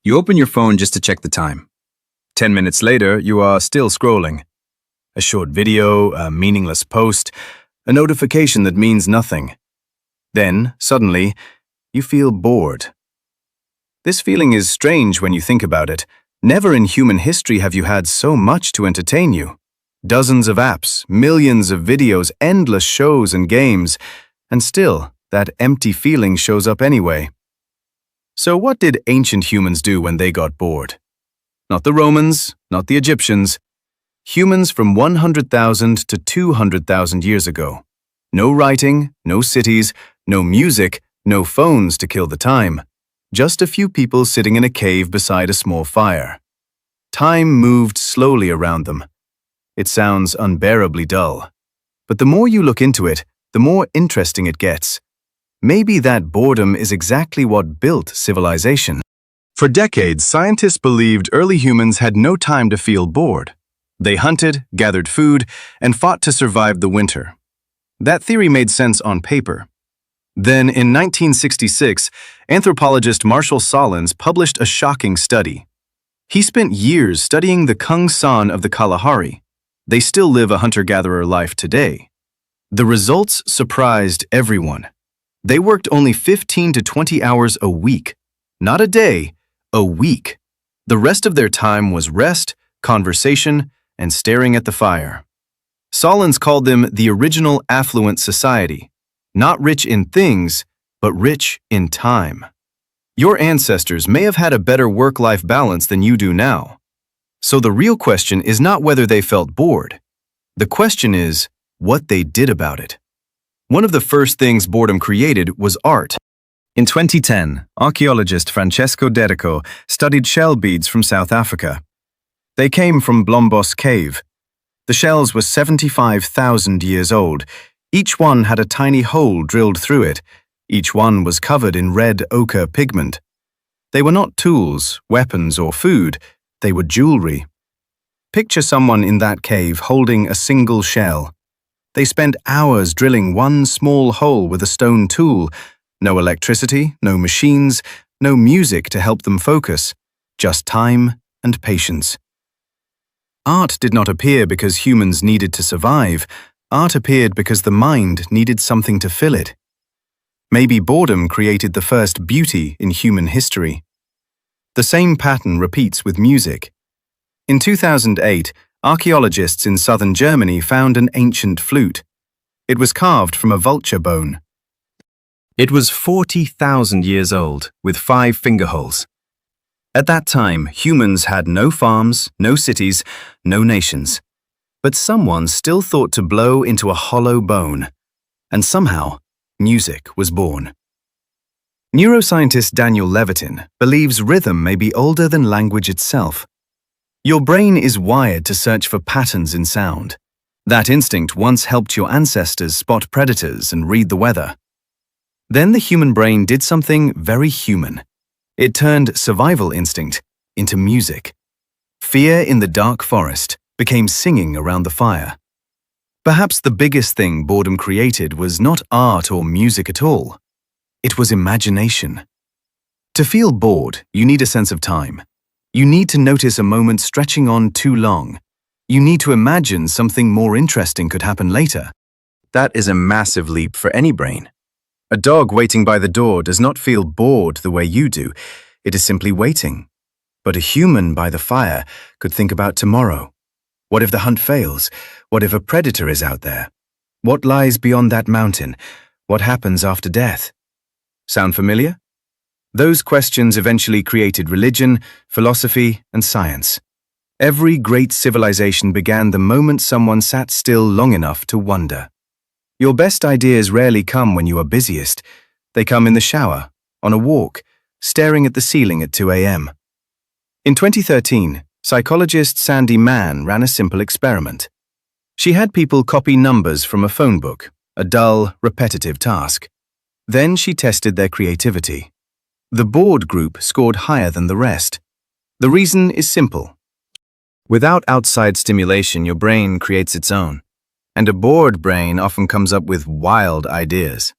You open your phone just to check the time. 10 minutes later, you are still scrolling. A short video, a meaningless post, a notification that means nothing. Then, suddenly, you feel bored. This feeling is strange when you think about it. Never in human history have you had so much to entertain you. Dozens of apps, millions of videos, endless shows and games, and still, that empty feeling shows up anyway. So what did ancient humans do when they got bored? Not the Romans, not the Egyptians. Humans from 100,000 to 200,000 years ago. No writing, no cities, no music, no phones to kill the time. Just a few people sitting in a cave beside a small fire. Time moved slowly around them. It sounds unbearably dull. But the more you look into it, the more interesting it gets. Maybe that boredom is exactly what built civilization. For decades, scientists believed early humans had no time to feel bored. They hunted, gathered food, and fought to survive the winter. That theory made sense on paper. Then, in 1966, anthropologist Marshall Solins published a shocking study. He spent years studying the Kung San of the Kalahari. They still live a hunter-gatherer life today. The results surprised everyone. They worked only 15 to 20 hours a week. Not a day, a week. The rest of their time was rest, conversation, and staring at the fire. Solins called them the original affluent society. Not rich in things, but rich in time. Your ancestors may have had a better work-life balance than you do now. So the real question is not whether they felt bored. The question is what they did about it. One of the first things boredom created was art. In 2010, archaeologist Francesco Dedico studied shell beads from South Africa. They came from Blombos Cave. The shells were 75,000 years old. Each one had a tiny hole drilled through it. Each one was covered in red ochre pigment. They were not tools, weapons, or food. They were jewelry. Picture someone in that cave holding a single shell. They spent hours drilling one small hole with a stone tool. No electricity, no machines, no music to help them focus. Just time and patience. Art did not appear because humans needed to survive. Art appeared because the mind needed something to fill it. Maybe boredom created the first beauty in human history. The same pattern repeats with music. In 2008, archaeologists in southern Germany found an ancient flute. It was carved from a vulture bone. It was 40,000 years old, with 5 finger holes. At that time, humans had no farms, no cities, no nations. But someone still thought to blow into a hollow bone. And somehow, music was born. Neuroscientist Daniel Levitin believes rhythm may be older than language itself. Your brain is wired to search for patterns in sound. That instinct once helped your ancestors spot predators and read the weather. Then the human brain did something very human. It turned survival instinct into music. Fear in the dark forest became singing around the fire. Perhaps the biggest thing boredom created was not art or music at all. It was imagination. To feel bored, you need a sense of time. You need to notice a moment stretching on too long. You need to imagine something more interesting could happen later. That is a massive leap for any brain. A dog waiting by the door does not feel bored the way you do. It is simply waiting. But a human by the fire could think about tomorrow. What if the hunt fails? What if a predator is out there? What lies beyond that mountain? What happens after death? Sound familiar? Those questions eventually created religion, philosophy, and science. Every great civilization began the moment someone sat still long enough to wonder. Your best ideas rarely come when you are busiest. They come in the shower, on a walk, staring at the ceiling at 2 a.m. In 2013, psychologist Sandy Mann ran a simple experiment. She had people copy numbers from a phone book, a dull, repetitive task. Then she tested their creativity. The bored group scored higher than the rest. The reason is simple. Without outside stimulation, your brain creates its own. And a bored brain often comes up with wild ideas.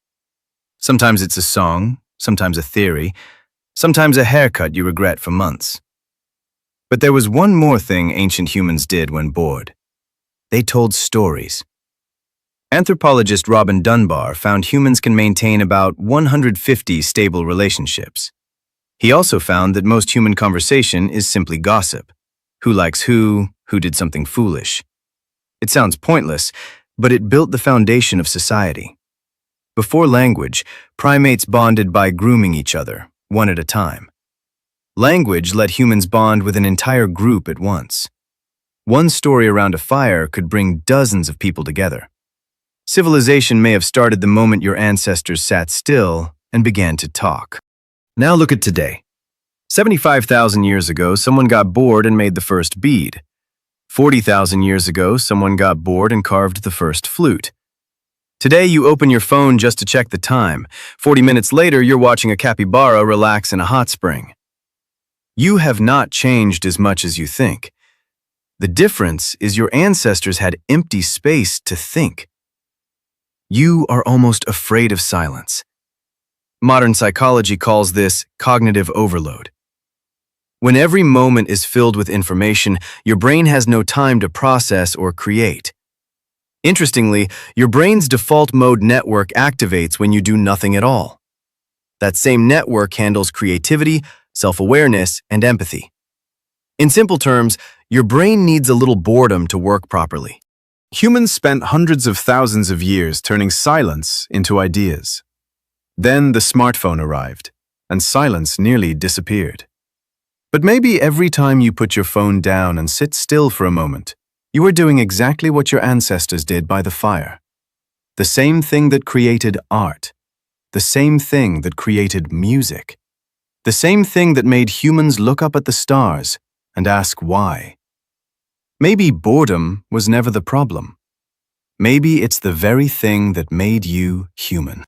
Sometimes it's a song, sometimes a theory, sometimes a haircut you regret for months. But there was one more thing ancient humans did when bored. They told stories. Anthropologist Robin Dunbar found humans can maintain about 150 stable relationships. He also found that most human conversation is simply gossip. Who likes who did something foolish. It sounds pointless, but it built the foundation of society. Before language, primates bonded by grooming each other, one at a time. Language let humans bond with an entire group at once. One story around a fire could bring dozens of people together. Civilization may have started the moment your ancestors sat still and began to talk. Now look at today. 75,000 years ago, someone got bored and made the first bead. 40,000 years ago, someone got bored and carved the first flute. Today, you open your phone just to check the time. 40 minutes later, you're watching a capybara relax in a hot spring. You have not changed as much as you think. The difference is your ancestors had empty space to think. You are almost afraid of silence. Modern psychology calls this cognitive overload. When every moment is filled with information, your brain has no time to process or create. Interestingly, your brain's default mode network activates when you do nothing at all. That same network handles creativity, self-awareness, and empathy. In simple terms, your brain needs a little boredom to work properly. Humans spent hundreds of thousands of years turning silence into ideas. Then the smartphone arrived, and silence nearly disappeared. But maybe every time you put your phone down and sit still for a moment, you are doing exactly what your ancestors did by the fire. The same thing that created art. The same thing that created music. The same thing that made humans look up at the stars and ask why. Maybe boredom was never the problem. Maybe it's the very thing that made you human.